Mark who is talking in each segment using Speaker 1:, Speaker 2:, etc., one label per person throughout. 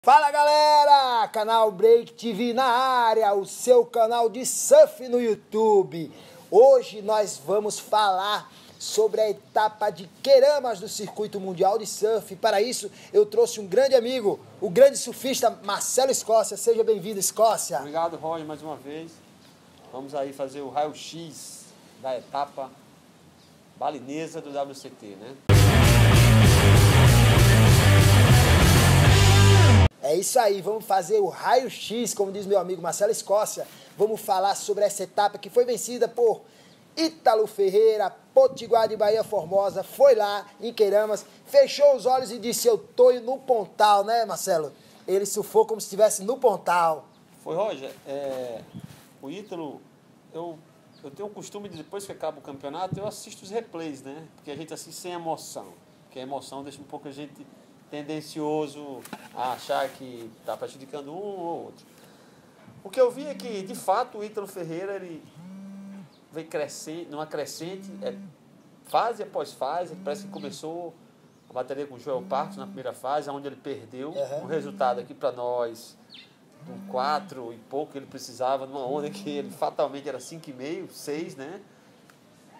Speaker 1: Fala galera, canal Break TV na área, o seu canal de surf no YouTube. Hoje nós vamos falar sobre a etapa de Queramas do Circuito Mundial de Surf. Para isso eu trouxe um grande amigo, o grande surfista Marcelo Escócia. Seja bem-vindo, Escócia.
Speaker 2: Obrigado, Roger, mais uma vez. Vamos aí fazer o raio-x da etapa balinesa do WCT, né?
Speaker 1: É isso aí, vamos fazer o raio-x, como diz meu amigo Marcelo Escócia. Vamos falar sobre essa etapa que foi vencida por Ítalo Ferreira, Potiguar de Bahia Formosa. Foi lá em Queramas, fechou os olhos e disse: eu tô no Pontal, né, Marcelo? Ele surfou como se estivesse no Pontal.
Speaker 2: Foi, Roger. O Ítalo, eu tenho o costume de, depois que acaba o campeonato, eu assisto os replays, né? Porque a gente assiste sem emoção. Porque a emoção deixa um pouco a gente tendencioso a achar que está prejudicando um ou outro. O que eu vi é que, de fato, o Ítalo Ferreira ele vem crescendo, numa crescente, fase após fase. Parece que começou a bateria com o Joel Parks na primeira fase, onde ele perdeu. O resultado aqui para nós, um 4 e pouco, ele precisava numa onda que ele fatalmente era 5,5, 6, né?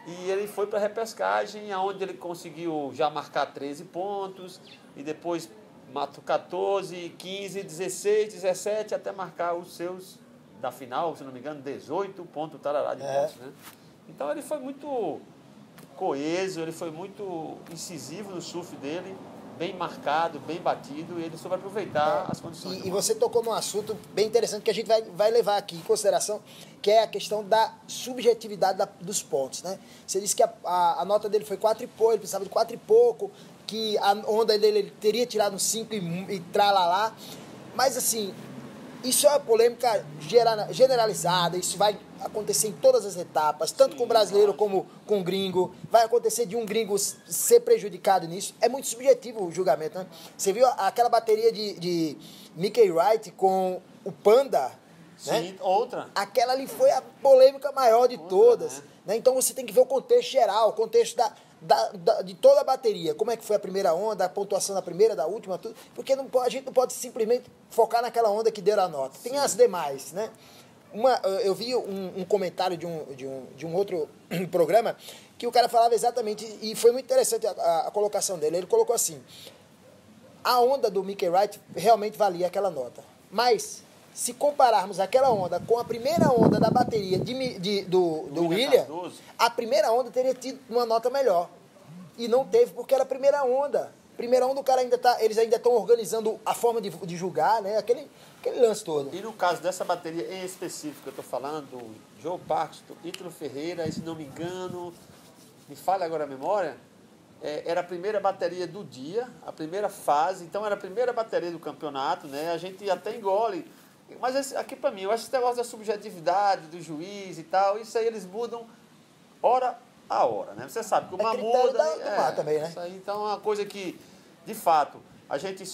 Speaker 2: E ele foi para a repescagem, onde ele conseguiu já marcar 13 pontos, e depois matou 14, 15, 16, 17, até marcar os seus, da final, se não me engano, 18 pontos tarará de pontos, né? Então ele foi muito coeso, ele foi muito incisivo no surf dele, bem marcado, bem batido, e ele soube aproveitar as condições.
Speaker 1: E você tocou num assunto bem interessante que a gente vai levar aqui em consideração, que é a questão da subjetividade dos pontos, né? Você disse que a nota dele foi 4 e pouco, ele precisava de 4 e pouco, que a onda dele ele teria tirado um 5 e tralalá, mas assim, isso é uma polêmica generalizada, isso vai acontecer em todas as etapas, tanto com o brasileiro como com o gringo. Vai acontecer de um gringo ser prejudicado nisso. É muito subjetivo o julgamento, né? Você viu aquela bateria de Mickey Wright com o Panda?
Speaker 2: Sim,
Speaker 1: né?
Speaker 2: Outra.
Speaker 1: Aquela ali foi a polêmica maior de todas. Né? Então você tem que ver o contexto geral, o contexto de toda a bateria. Como é que foi a primeira onda, a pontuação da primeira, da última, tudo. Porque a gente não pode simplesmente focar naquela onda que deu a nota. Tem as demais, né? Eu vi um comentário de um outro programa que o cara falava exatamente, e foi muito interessante a colocação dele. Ele colocou assim: a onda do Mickey Wright realmente valia aquela nota. Mas, se compararmos aquela onda com a primeira onda da bateria do William, a primeira onda teria tido uma nota melhor. E não teve, porque era a primeira onda. Primeira onda, o cara eles ainda estão organizando a forma de julgar, né? Aquele lance todo.
Speaker 2: E no caso dessa bateria em específico, eu estou falando do Joe Parks, do Ítalo Ferreira, se não me engano, me falha agora a memória, era a primeira bateria do dia, a primeira fase, então era a primeira bateria do campeonato, né? A gente até engole. Mas aqui para mim, eu acho esse negócio da subjetividade, do juiz e tal, isso aí eles mudam hora a hora, né? Você sabe que uma muda...
Speaker 1: do mar também, né?
Speaker 2: Isso aí, então é uma coisa que, de fato, a gente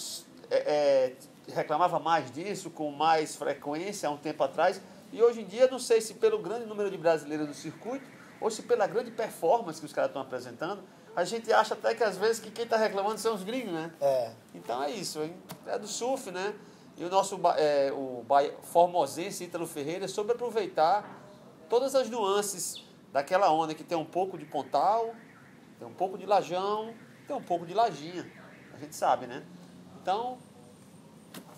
Speaker 2: reclamava mais disso com mais frequência há um tempo atrás, e hoje em dia, não sei se pelo grande número de brasileiros no circuito, ou se pela grande performance que os caras estão apresentando, a gente acha até que às vezes que quem está reclamando são os gringos, né? Então é isso, hein? É do surf, né? E o nosso o formosense Ítalo Ferreira soube aproveitar todas as nuances daquela onda que tem um pouco de pontal, tem um pouco de lajão, tem um pouco de lajinha. A gente sabe, né? Então,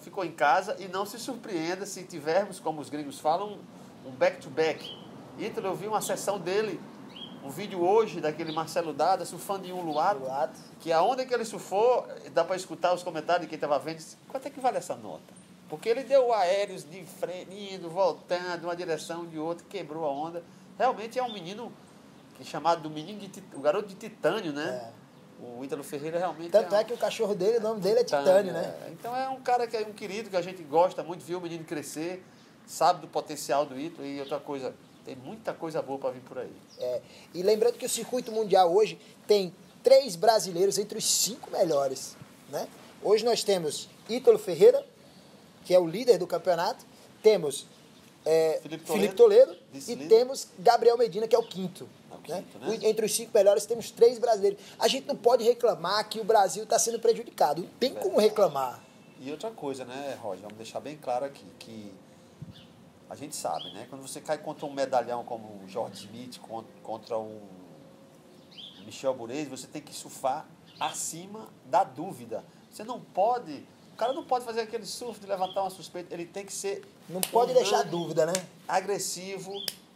Speaker 2: ficou em casa e não se surpreenda se tivermos, como os gringos falam, um back-to-back. Ítalo, eu vi uma sessão dele, um vídeo hoje daquele Marcelo Dada surfando em um Uluato, que a onda que ele surfou, dá para escutar os comentários de quem estava vendo, quanto é que vale essa nota? Porque ele deu aéreos de frente, indo, voltando, uma direção de outra, quebrou a onda. Realmente é um menino que é chamado o garoto de titânio, né? O Ítalo Ferreira realmente
Speaker 1: Tanto é que o cachorro dele, o nome dele é Titânio, né?
Speaker 2: Então é um cara que é um querido, que a gente gosta muito de ver o menino crescer, sabe do potencial do Ítalo, e outra coisa, tem muita coisa boa para vir por aí.
Speaker 1: E lembrando que o circuito mundial hoje tem 3 brasileiros entre os 5 melhores, né? Hoje nós temos Ítalo Ferreira, que é o líder do campeonato, temos Felipe Toledo e temos Gabriel Medina, que é o quinto. Né? Entre os 5 melhores temos 3 brasileiros. A gente não pode reclamar que o Brasil está sendo prejudicado. Não tem como reclamar.
Speaker 2: E outra coisa, né, Roger, vamos deixar bem claro aqui, que a gente sabe, né, quando você cai contra um medalhão como o Jorge Smith, contra o Michel Bourez, você tem que surfar acima da dúvida. Você não pode... O cara não pode fazer aquele surf de levantar uma suspeita, ele tem que ser...
Speaker 1: Não pode deixar dúvida, né?
Speaker 2: Agressivo,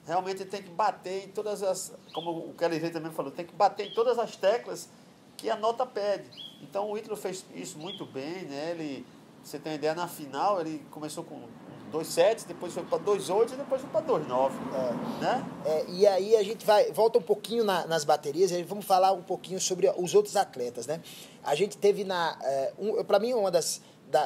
Speaker 2: realmente ele tem que bater em todas as... Como o Kelly Vey também falou, tem que bater em todas as teclas que a nota pede. Então o Ítalo fez isso muito bem, né? Ele, você tem uma ideia, na final ele começou com 2-7, depois foi para 2-8 e depois foi para 2-9. Né?
Speaker 1: E aí a gente volta um pouquinho nas baterias e vamos falar um pouquinho sobre os outros atletas, né? A gente teve para mim,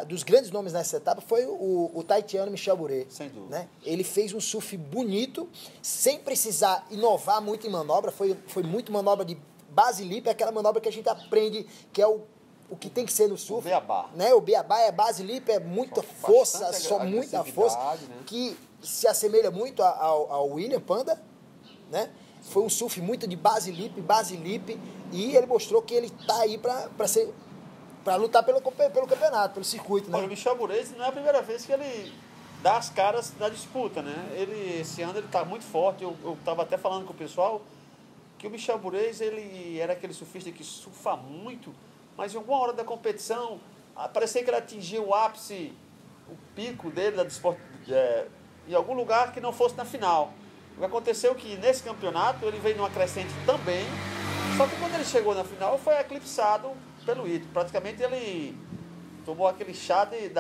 Speaker 1: dos grandes nomes nessa etapa foi o taitiano Michel Bourez.
Speaker 2: Sem dúvida.
Speaker 1: Né? Ele fez um surf bonito, sem precisar inovar muito em manobra, foi muito manobra de base lip, aquela manobra que a gente aprende que é o que tem que ser no surf.
Speaker 2: O beabá.
Speaker 1: Né? O beabá é base lip, é muita força, só muita força, né? Que se assemelha muito ao William Panda, né? Foi um surf muito de base lip, e ele mostrou que ele está aí para lutar pelo campeonato, pelo circuito, né?
Speaker 2: Olha, o Michel Bourez não é a primeira vez que ele dá as caras na disputa, né? Esse ano ele está muito forte, eu estava até falando com o pessoal que o Michel Bourez, ele era aquele surfista que surfa muito, mas em alguma hora da competição, parecia que ele atingiu o ápice, o pico dele em algum lugar que não fosse na final. O que aconteceu é que nesse campeonato ele veio numa crescente também, só que quando ele chegou na final foi eclipsado pelo Ítalo. Praticamente ele tomou aquele chá de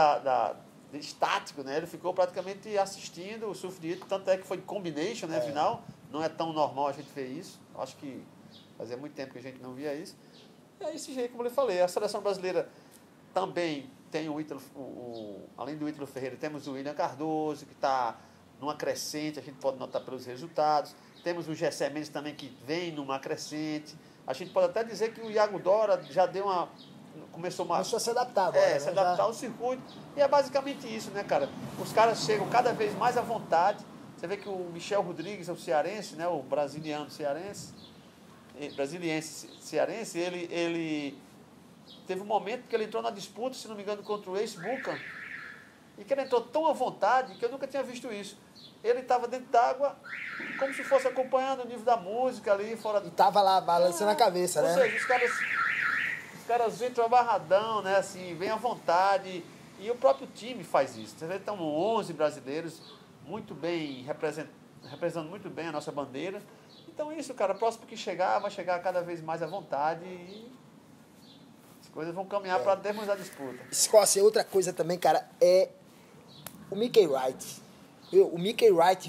Speaker 2: estático, né? Ele ficou praticamente assistindo o surf de Ítalo, tanto é que foi combination, né, final. Não é tão normal a gente ver isso. Acho que fazia muito tempo que a gente não via isso. E é esse jeito, como eu falei, a seleção brasileira também tem o Ítalo, além do Ítalo Ferreira, temos o William Cardoso, que está numa crescente, a gente pode notar pelos resultados. Temos o Gessé Mendes também, que vem numa crescente. A gente pode até dizer que o Iago Dora já deu começou a se adaptar agora, se adaptar ao circuito. E é basicamente isso, né, cara? Os caras chegam cada vez mais à vontade. Você vê que o Michel Rodrigues, o cearense, né, o brasiliense cearense, ele teve um momento que ele entrou na disputa, se não me engano, contra o Ace Buchan, e que ele entrou tão à vontade que eu nunca tinha visto isso. Ele estava dentro d'água, como se fosse acompanhando o nível da música ali fora.
Speaker 1: E estava lá balançando a cabeça, né?
Speaker 2: Ou seja, os caras entram abarradão, né, assim, bem à vontade, e o próprio time faz isso. Você vê que estão 11 brasileiros muito bem, representando muito bem a nossa bandeira. Então isso, cara, próximo que chegar, vai chegar cada vez mais à vontade e as coisas vão caminhar para termos a disputa.
Speaker 1: Escócia, outra coisa também, cara, é o Mickey Wright. O Mickey Wright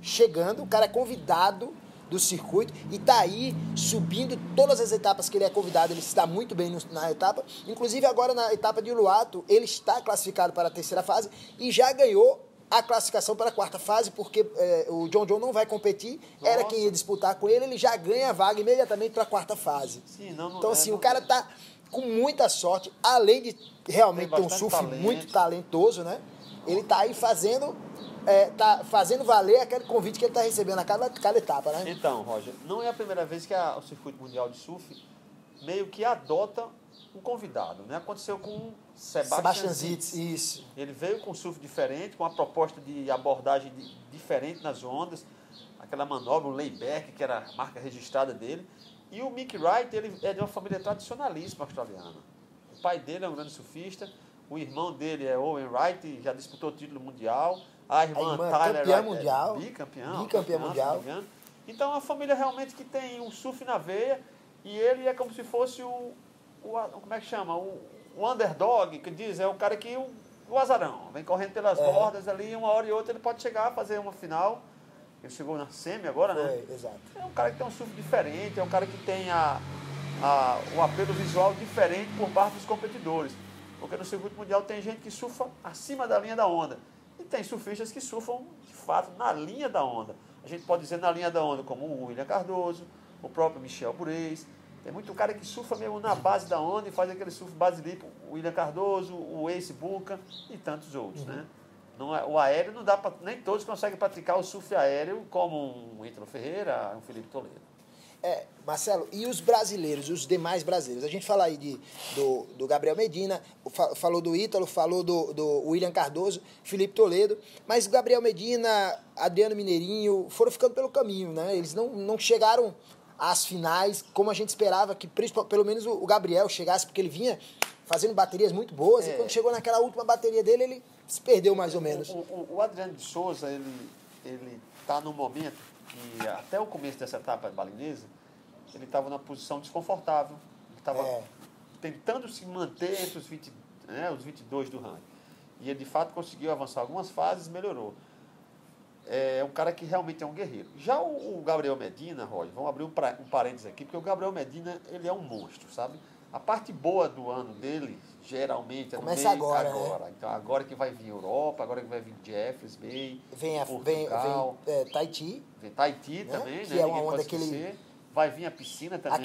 Speaker 1: chegando, o cara é convidado do circuito e tá aí subindo todas as etapas que ele é convidado, ele está muito bem na etapa, inclusive agora na etapa de Uluwatu, ele está classificado para a terceira fase e já ganhou a classificação para a quarta fase, porque o John não vai competir, era quem ia disputar com ele, ele já ganha a vaga imediatamente para a quarta fase.
Speaker 2: Sim,
Speaker 1: então assim, o cara tá com muita sorte, além de realmente ter um surf muito talentoso, né? Ele tá aí fazendo valer aquele convite que ele está recebendo a cada etapa, né?
Speaker 2: Então, Roger, não é a primeira vez que o Circuito Mundial de Surf meio que adota um convidado, né? Aconteceu com o Sebastian Zitz.
Speaker 1: Isso.
Speaker 2: Ele veio com um surf diferente, com uma proposta de abordagem diferente nas ondas, aquela manobra, o layback, que era a marca registrada dele. E o Mick Wright, ele é de uma família tradicionalíssima australiana. O pai dele é um grande surfista, o irmão dele é Owen Wright, já disputou o título mundial. A irmã Tyler
Speaker 1: campeã
Speaker 2: Wright,
Speaker 1: mundial.
Speaker 2: Bicampeã
Speaker 1: mundial.
Speaker 2: Então é uma família realmente que tem um surf na veia e ele é como se fosse como é que chama? O underdog, que diz, é o cara que o azarão, vem correndo pelas bordas ali, uma hora e outra ele pode chegar a fazer uma final. Ele chegou na semi agora, né?
Speaker 1: Exato.
Speaker 2: É um cara que tem um surf diferente, é um cara que tem o apelo visual diferente por parte dos competidores. Porque no circuito mundial tem gente que surfa acima da linha da onda. E tem surfistas que surfam, de fato, na linha da onda. A gente pode dizer na linha da onda como o William Cardoso, o próprio Michel Bourez. Tem muito cara que surfa mesmo na base da onda e faz aquele surf base limpo. O William Cardoso, o Ace Buchan e tantos outros, né? Não é, o aéreo não dá para... Nem todos conseguem praticar o surf aéreo como um Ítalo Ferreira, um Felipe Toledo.
Speaker 1: Marcelo, e os brasileiros, os demais brasileiros? A gente fala aí do Gabriel Medina, falou do Ítalo, falou do William Cardoso, Felipe Toledo, mas o Gabriel Medina, Adriano Mineirinho foram ficando pelo caminho, né? Eles não chegaram às finais como a gente esperava que pelo menos o Gabriel chegasse, porque ele vinha fazendo baterias muito boas, e quando chegou naquela última bateria dele, ele se perdeu mais ou menos.
Speaker 2: O Adriano de Souza, ele tá num momento que até o começo dessa etapa balinesa, ele estava numa posição desconfortável, ele estava tentando se manter entre os 22 do ranking. E ele, de fato, conseguiu avançar algumas fases e melhorou. É um cara que realmente é um guerreiro. Já o Gabriel Medina, Roger, vamos abrir um parênteses aqui, porque o Gabriel Medina, ele é um monstro, sabe? A parte boa do ano dele, geralmente, é no
Speaker 1: começa
Speaker 2: meio
Speaker 1: agora.
Speaker 2: Né? Então, agora que vai vir Europa, agora que vai vir Jeffries Bay,
Speaker 1: vem
Speaker 2: Portugal.
Speaker 1: Vem Tahiti.
Speaker 2: Vem Tahiti
Speaker 1: né?
Speaker 2: também,
Speaker 1: que
Speaker 2: né?
Speaker 1: é uma onda que
Speaker 2: ele... Vai vir a piscina também.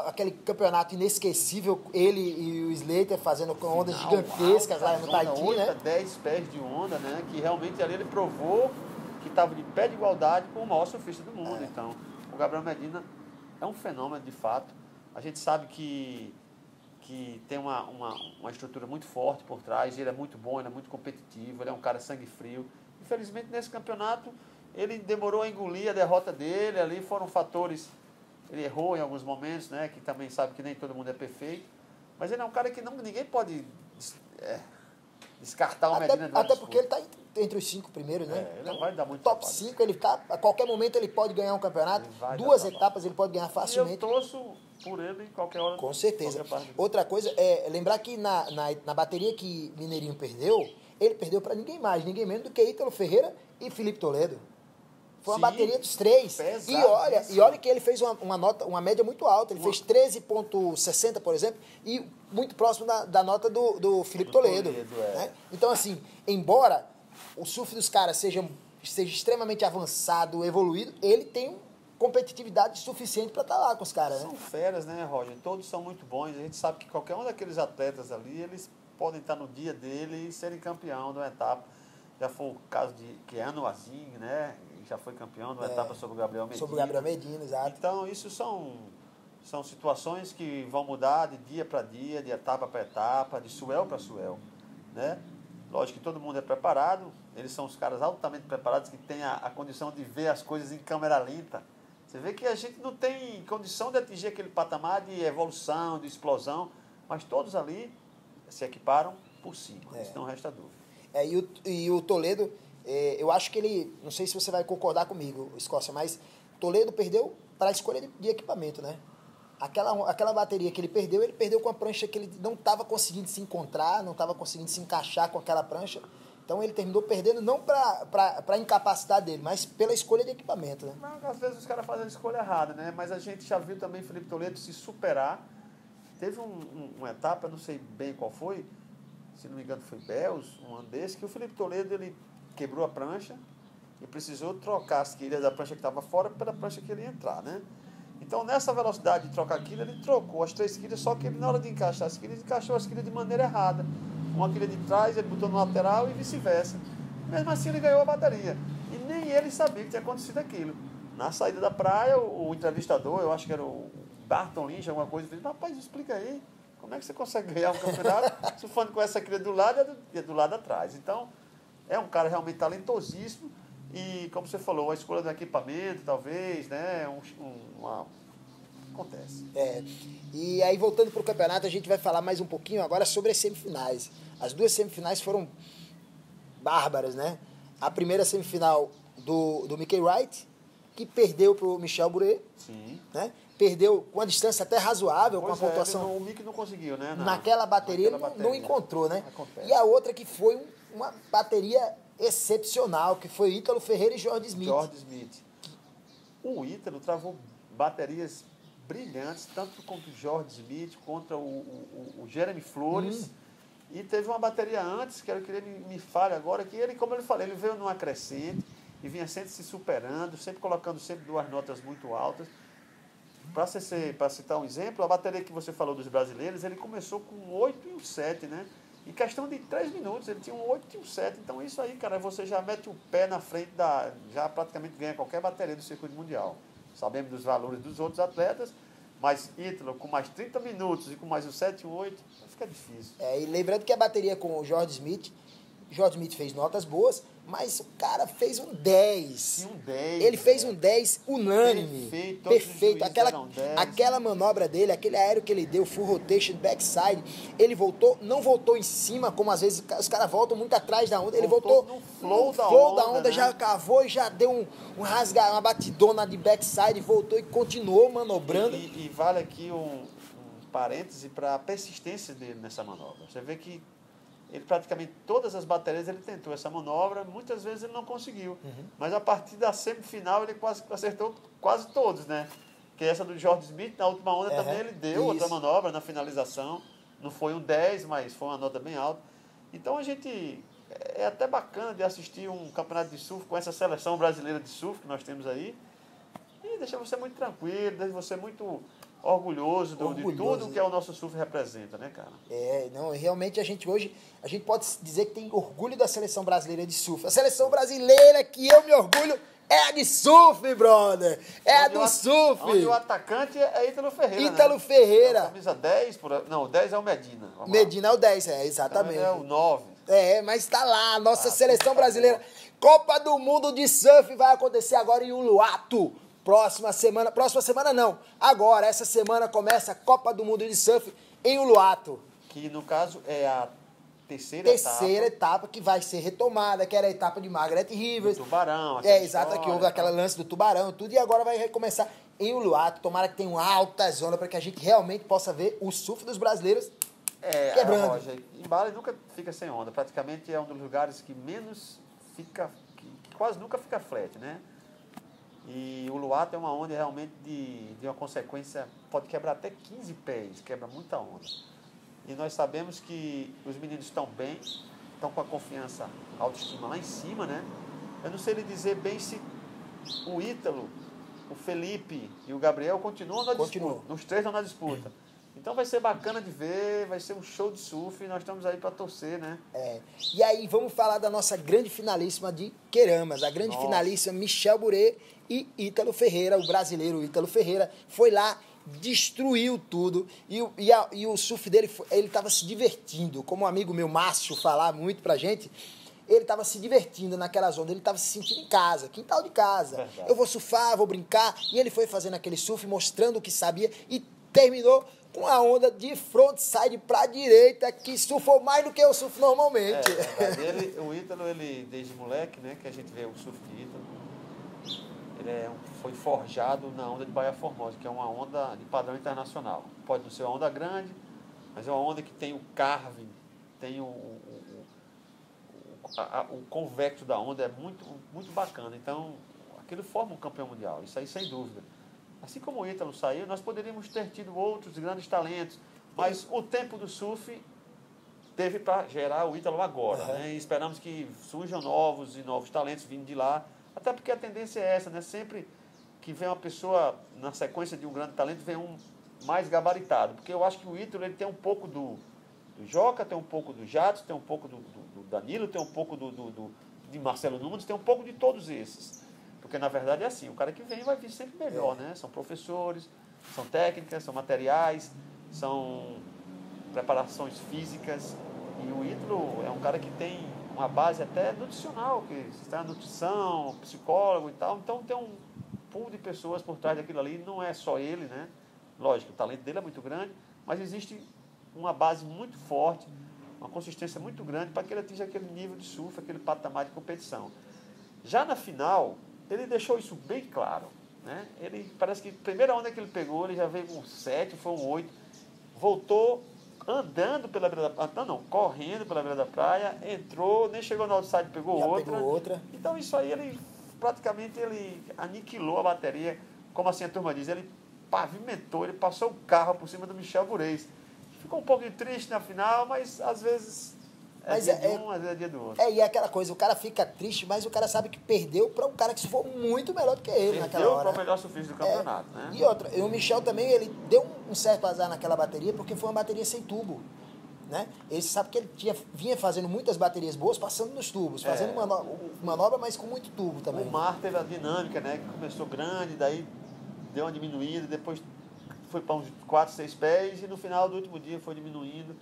Speaker 1: Aquele campeonato inesquecível, ele e o Slater fazendo com ondas gigantescas lá no Tahiti,
Speaker 2: 8
Speaker 1: né?
Speaker 2: a 10 pés de onda, né? Que realmente ali ele provou que estava de pé de igualdade com o maior surfista do mundo. Então, o Gabriel Medina é um fenômeno de fato. A gente sabe que tem uma estrutura muito forte por trás, ele é muito bom, ele é muito competitivo, ele é um cara sangue frio. Infelizmente, nesse campeonato, ele demorou a engolir a derrota dele, ali foram fatores... Ele errou em alguns momentos, né? Que também sabe que nem todo mundo é perfeito. Mas ele é um cara que ninguém pode descartar o Medina.
Speaker 1: Até porque ele está entre os 5 primeiros, né?
Speaker 2: Ele então, vai dar muito
Speaker 1: top 5, ele tá, a qualquer momento ele pode ganhar um campeonato. 2 etapas ele pode ganhar facilmente.
Speaker 2: E eu torço por ele em qualquer hora.
Speaker 1: Com certeza. Outra coisa é lembrar que na bateria que Mineirinho perdeu, ele perdeu para ninguém mais, ninguém menos do que Ítalo Ferreira e Felipe Toledo. Foi uma bateria dos 3. E olha que ele fez uma média muito alta. Ele fez 13,60, por exemplo, e muito próximo da nota do Felipe Toledo. Né? Então, assim, embora o surf dos caras seja extremamente avançado, evoluído, ele tem competitividade suficiente para estar lá com os caras.
Speaker 2: São feras, né, Roger? Todos são muito bons. A gente sabe que qualquer um daqueles atletas ali, eles podem estar no dia dele e serem campeão de uma etapa. Já foi o caso de Keanu Azing, né? Já foi campeão de uma etapa sobre o Gabriel Medina.
Speaker 1: Sobre o Gabriel Medina, exato.
Speaker 2: Então, isso são situações que vão mudar de dia para dia, de etapa para etapa, de swell para swell, né? Lógico que todo mundo é preparado, eles são os caras altamente preparados que têm a condição de ver as coisas em câmera lenta. Você vê que a gente não tem condição de atingir aquele patamar de evolução, de explosão, mas todos ali se equiparam por cima, isso não resta dúvida.
Speaker 1: E o Toledo, eu acho que ele, não sei se você vai concordar comigo, Escócia, mas Toledo perdeu para a escolha de equipamento, né? Aquela bateria que ele perdeu com a prancha que ele não estava conseguindo se encontrar, não estava conseguindo se encaixar com aquela prancha. Então ele terminou perdendo não para a incapacidade dele, mas pela escolha de equipamento, né?
Speaker 2: Não, às vezes os caras fazem a escolha errada, né? Mas a gente já viu também Felipe Toledo se superar. Teve uma etapa, não sei bem qual foi, se não me engano foi Bells, um ano desse, que o Felipe Toledo ele quebrou a prancha e precisou trocar as quilhas da prancha que estava fora pela prancha que ele ia entrar, né? Então, nessa velocidade de trocar a quilha, ele trocou as 3 quilhas, só que ele, na hora de encaixar as quilhas, encaixou as quilhas de maneira errada. Uma quilha de trás, ele botou no lateral e vice-versa. Mesmo assim, ele ganhou a bateria. E nem ele sabia que tinha acontecido aquilo. Na saída da praia, o entrevistador, eu acho que era o Barton Lynch, alguma coisa, fez: rapaz, explica aí, como é que você consegue ganhar um campeonato surfando com essa quilha do lado e do lado atrás? Então, é um cara realmente talentosíssimo. E, como você falou, a escolha do equipamento, talvez, né? Acontece.
Speaker 1: E aí, voltando para o campeonato, a gente vai falar mais um pouquinho agora sobre as semifinais. As 2 semifinais foram bárbaras, né? A primeira semifinal do Mickey Wright, que perdeu para o Michel Bouret.
Speaker 2: Sim.
Speaker 1: Né? Perdeu com uma distância até razoável, com a pontuação.
Speaker 2: O Mickey não conseguiu, né?
Speaker 1: Naquela bateria ele não encontrou, né?
Speaker 2: Acontece.
Speaker 1: E a outra que foi uma bateria excepcional, que foi Ítalo Ferreira e Jorge Smith.
Speaker 2: O Ítalo travou baterias brilhantes, tanto contra o Jorge Smith, contra o Jeremy Flores. E teve uma bateria antes, que ele me fale agora, que ele, como ele falou, ele veio numa crescente e vinha sempre se superando, sempre colocando 2 notas muito altas. Para citar um exemplo, a bateria que você falou dos brasileiros, ele começou com 8 e 7, né? Em questão de 3 minutos, ele tinha um 8 e um 7. Então, isso aí, cara, você já mete o pé na frente já praticamente ganha qualquer bateria do circuito mundial. sabemos dos valores dos outros atletas, mas Ítalo com mais 30 minutos e com mais os 7 e 8, fica difícil.
Speaker 1: E lembrando que a bateria com o Jorge Smith fez notas boas, mas o cara fez um 10.
Speaker 2: Sim, um 10.
Speaker 1: Ele fez um 10 unânime. Perfeito. Aquela manobra dele, aquele aéreo que ele deu, full rotation, backside, ele voltou, não voltou em cima, como às vezes os caras voltam muito atrás da onda. Ele voltou
Speaker 2: no flow
Speaker 1: da onda, né? Já cavou e já deu uma batidona de backside, voltou e continuou manobrando.
Speaker 2: E vale aqui um parêntese para a persistência dele nessa manobra. Você vê que ele praticamente todas as baterias ele tentou essa manobra, muitas vezes ele não conseguiu. Mas a partir da semifinal ele quase acertou quase todos, né? Que essa do Jorge Smith, na última onda também ele deu outra manobra na finalização. Não foi um 10, mas foi uma nota bem alta. Então a gente é até bacana de assistir um campeonato de surf com essa seleção brasileira de surf que nós temos aí. E deixa você muito tranquilo, deixa você muito orgulhoso de tudo que o nosso surf representa, né, cara?
Speaker 1: Realmente a gente pode dizer que tem orgulho da seleção brasileira de surf. A seleção brasileira que eu me orgulho é a de surf, brother! É a do surf!
Speaker 2: Onde o atacante é Ítalo Ferreira,
Speaker 1: Ítalo Ferreira.
Speaker 2: É camisa 10, não, o 10 é o Medina.
Speaker 1: Medina é o 10, exatamente.
Speaker 2: Então é o 9.
Speaker 1: Mas tá lá, a nossa seleção brasileira. Copa do Mundo de Surf vai acontecer agora em Uluwatu. Próxima semana não. Agora, essa semana começa a Copa do Mundo de Surf em Uluwatu.
Speaker 2: Que no caso é a terceira
Speaker 1: etapa que vai ser retomada, que era a etapa de Margaret Rivers.
Speaker 2: Do Tubarão.
Speaker 1: Exato, que houve aquele lance do Tubarão e tudo, e agora vai recomeçar em Uluwatu. Tomara que tenha uma alta zona para que a gente realmente possa ver o surf dos brasileiros quebrando.
Speaker 2: Roger, em Bali nunca fica sem onda. Praticamente é um dos lugares que menos fica, que quase nunca fica flat, né? E o Uluwatu é uma onda realmente de uma consequência, pode quebrar até 15 pés, quebra muita onda. E nós sabemos que os meninos estão bem, estão com a confiança, a autoestima lá em cima, né? Eu não sei lhe dizer bem se o Ítalo, o Felipe e o Gabriel continuam na disputa. Os três estão na disputa. Então vai ser bacana de ver, vai ser um show de surf e nós estamos aí para torcer, né?
Speaker 1: E aí vamos falar da nossa grande finalíssima de Queramas, a grande finalíssima Michel Bouret e Ítalo Ferreira, o brasileiro Ítalo Ferreira, foi lá, destruiu tudo e o surf dele, ele estava se divertindo, como um amigo meu, Márcio, falar muito pra gente, ele estava se divertindo naquela zona, ele estava se sentindo em casa, quintal de casa.
Speaker 2: Verdade.
Speaker 1: Eu vou surfar, vou brincar, e ele foi fazendo aquele surf, mostrando o que sabia e terminou com a onda de frontside pra direita, que surfou mais do que eu surfo normalmente.
Speaker 2: O Ítalo, ele desde moleque, né, que a gente vê o surf de Ítalo, ele foi forjado na onda de Baía Formosa, que é uma onda de padrão internacional. Pode não ser uma onda grande, mas é uma onda que tem o carving, tem o convexo da onda, é muito, muito bacana. Então, aquilo forma um campeão mundial, isso aí sem dúvida. Assim como o Ítalo saiu, nós poderíamos ter tido outros grandes talentos, mas o tempo do surf teve para gerar o Ítalo agora, né? E esperamos que surjam novos talentos vindo de lá, até porque a tendência é essa, né? Sempre que vem uma pessoa na sequência de um grande talento, vem um mais gabaritado, porque eu acho que o Ítalo ele tem um pouco do Joca, tem um pouco do Jatos, tem um pouco do Danilo, tem um pouco de Marcelo Nunes, tem um pouco de todos esses. Porque, na verdade, é assim, o cara que vem vai vir sempre melhor, né? São professores, são técnicas, são materiais, são preparações físicas. E o Ítalo é um cara que tem uma base até nutricional, que está na nutrição, psicólogo e tal. Então, tem um pool de pessoas por trás daquilo ali. Não é só ele, né? Lógico, o talento dele é muito grande, mas existe uma base muito forte, uma consistência muito grande para que ele atinja aquele nível de surf, aquele patamar de competição. Já na final, ele deixou isso bem claro, né? Ele parece que a primeira onda que ele pegou, ele já veio com 7, foi um 8, voltou andando pela beira da praia, correndo pela beira da praia, entrou, nem chegou no outside, pegou outra. Então isso aí ele praticamente aniquilou a bateria, como assim a turma diz, ele pavimentou, ele passou o carro por cima do Michel Bouret. Ficou um pouquinho triste na final, mas às vezes dia de um, às vezes é dia do outro.
Speaker 1: E é aquela coisa, o cara fica triste, mas o cara sabe que perdeu para um cara que surfou muito melhor do que ele naquela hora.
Speaker 2: Perdeu para o melhor surfista do campeonato, né?
Speaker 1: E outra, o Michel também, ele deu um certo azar naquela bateria, porque foi uma bateria sem tubo, né? Ele sabe que ele vinha fazendo muitas baterias boas, passando nos tubos, fazendo manobra, mas com muito tubo também.
Speaker 2: O mar teve a dinâmica, né? Que começou grande, daí deu uma diminuída, depois foi para uns 4, 6 pés e no final do último dia foi diminuindo.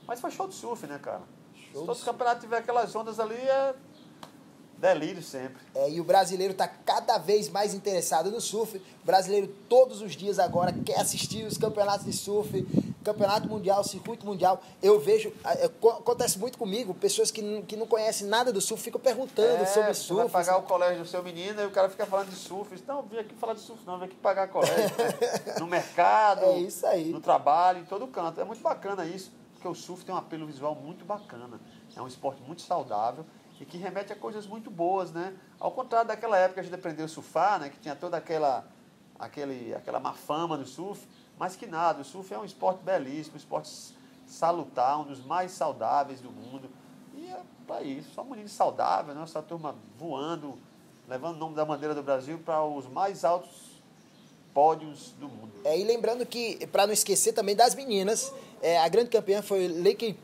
Speaker 2: Mas foi show de surf, né, cara? Se todo campeonato tiver aquelas ondas ali, é delírio sempre.
Speaker 1: E o brasileiro está cada vez mais interessado no surf. O brasileiro todos os dias agora quer assistir os campeonatos de surf, campeonato mundial, circuito mundial. Eu vejo, acontece muito comigo, pessoas que não conhecem nada do surf ficam perguntando sobre surf.
Speaker 2: Você vai pagar o colégio do seu menino e o cara fica falando de surf. Não, vim aqui falar de surf, não, vim aqui pagar colégio. Né? No mercado,
Speaker 1: isso aí.
Speaker 2: No trabalho, em todo canto. É muito bacana isso, porque o surf tem um apelo visual muito bacana. É um esporte muito saudável e que remete a coisas muito boas, né? Ao contrário daquela época que a gente aprendeu a surfar, né? Que tinha toda aquela má fama do surf, mas que nada, o surf é um esporte belíssimo, um esporte salutar, um dos mais saudáveis do mundo. E é para isso, só um menino saudável, né? Essa turma voando, levando o nome da bandeira do Brasil para os mais altos pódios do mundo.
Speaker 1: E lembrando que, para não esquecer também das meninas, a grande campeã foi Lake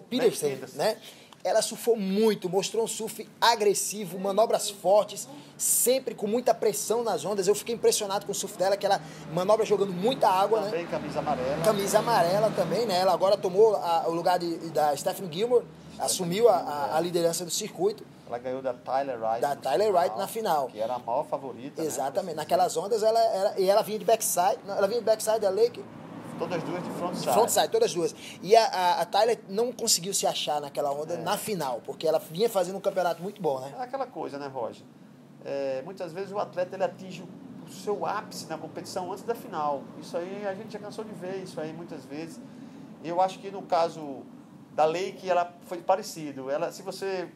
Speaker 1: Peterson, né? Ela surfou muito, mostrou um surf agressivo, manobras fortes, sempre com muita pressão nas ondas. Eu fiquei impressionado com o surf dela, que ela manobra jogando muita água,
Speaker 2: também,
Speaker 1: né?
Speaker 2: Camisa amarela.
Speaker 1: Camisa amarela também, né? Ela agora tomou o lugar da Stephanie Gilmore, assumiu a liderança do circuito.
Speaker 2: Ela ganhou da Tyler Wright.
Speaker 1: Da Tyler Wright na final.
Speaker 2: Que era a maior favorita.
Speaker 1: Exatamente. Né? Naquelas ondas, ela vinha de backside. Ela vinha de backside da Lake.
Speaker 2: Todas duas de frontside.
Speaker 1: Frontside, todas duas. E a Tyler não conseguiu se achar naquela onda na final, porque ela vinha fazendo um campeonato muito bom, né?
Speaker 2: É aquela coisa, né, Roger? Muitas vezes o atleta ele atinge o seu ápice na competição antes da final. Isso aí a gente já cansou de ver, isso aí muitas vezes. E eu acho que no caso da Lake, ela foi parecido. Se você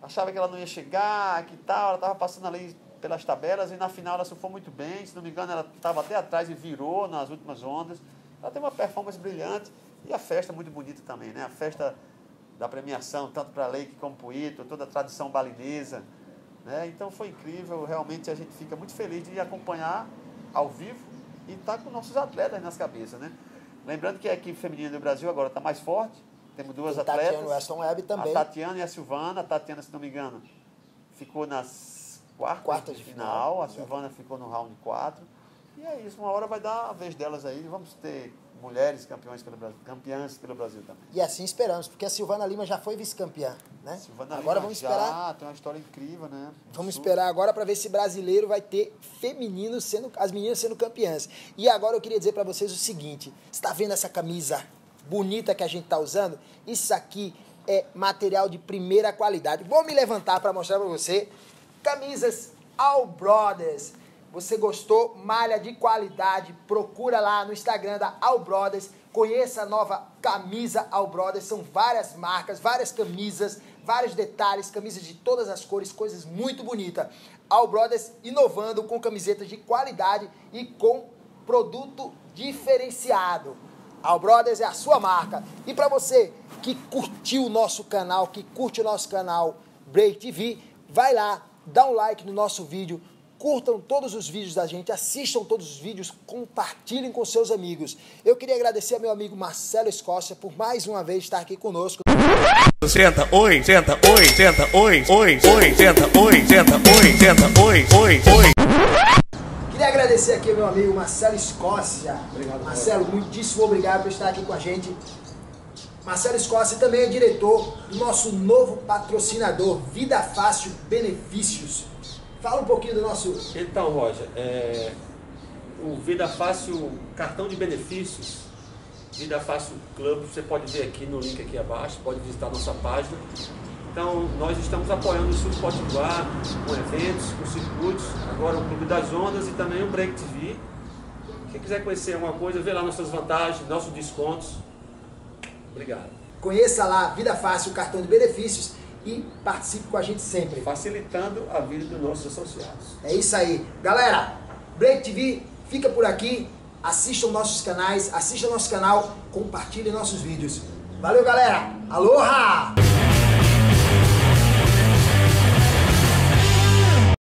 Speaker 2: achava que ela não ia chegar, que tal, ela estava passando ali pelas tabelas e na final ela surfou muito bem. Se não me engano, ela estava até atrás e virou nas últimas ondas. Ela tem uma performance brilhante e a festa muito bonita também, né? A festa da premiação, tanto para a Lake como para o Ito, toda a tradição balinesa, né? Então foi incrível, realmente a gente fica muito feliz de acompanhar ao vivo e estar com nossos atletas nas cabeças, né? Lembrando que a equipe feminina do Brasil agora está mais forte, temos duas atletas.
Speaker 1: Tatiana Weston Webb também.
Speaker 2: A Tatiana e a Silvana. A Tatiana, se não me engano, ficou nas quartas de final. A Silvana ficou no round 4. E é isso, uma hora vai dar a vez delas aí. Vamos ter mulheres campeãs pelo Brasil também.
Speaker 1: E assim esperamos, porque a Silvana Lima já foi vice-campeã, né?
Speaker 2: Silvana
Speaker 1: agora
Speaker 2: Lima
Speaker 1: vamos esperar.
Speaker 2: tem uma história incrível, né?
Speaker 1: Vamos esperar agora para ver se brasileiro vai ter as meninas sendo campeãs. E agora eu queria dizer para vocês o seguinte: você está vendo essa camisa bonita que a gente está usando? Isso aqui é material de primeira qualidade. Vou me levantar para mostrar para você. Camisas All Brothers. Você gostou? Malha de qualidade. Procura lá no Instagram da All Brothers. Conheça a nova camisa All Brothers. São várias marcas, várias camisas, vários detalhes, camisas de todas as cores, coisas muito bonitas. All Brothers inovando com camisetas de qualidade e com produto diferenciado. All Brothers é a sua marca. E para você que curtiu o nosso canal, que curte o nosso canal Break TV, vai lá, dá um like no nosso vídeo, curtam todos os vídeos da gente, assistam todos os vídeos, compartilhem com seus amigos. Eu queria agradecer ao meu amigo Marcelo Escócia por mais uma vez estar aqui conosco.
Speaker 3: Senta, oi, senta, oi, senta, oi, oi, oi, senta, oi, senta, oi, senta, oi, oi, oi.
Speaker 1: Queria agradecer aqui ao meu amigo Marcelo Escócia.
Speaker 2: Obrigado,
Speaker 1: Marcelo, muitíssimo obrigado por estar aqui com a gente. Marcelo Escócia também é diretor do nosso novo patrocinador, Vida Fácil Benefícios. Fala um pouquinho do nosso...
Speaker 4: Então, Roger, o Vida Fácil cartão de benefícios, Vida Fácil Club, você pode ver aqui no link aqui abaixo, pode visitar a nossa página. Então, nós estamos apoiando o Sul Potiguar com eventos, com circuitos, agora o Clube das Ondas e também o Break TV. Quem quiser conhecer alguma coisa, vê lá nossas vantagens, nossos descontos. Obrigado.
Speaker 1: Conheça lá Vida Fácil, cartão de benefícios e participe com a gente sempre.
Speaker 4: Facilitando a vida dos nossos associados.
Speaker 1: É isso aí. Galera, Break TV fica por aqui. Assistam nossos canais, assistam nosso canal, compartilhem nossos vídeos. Valeu, galera. Aloha!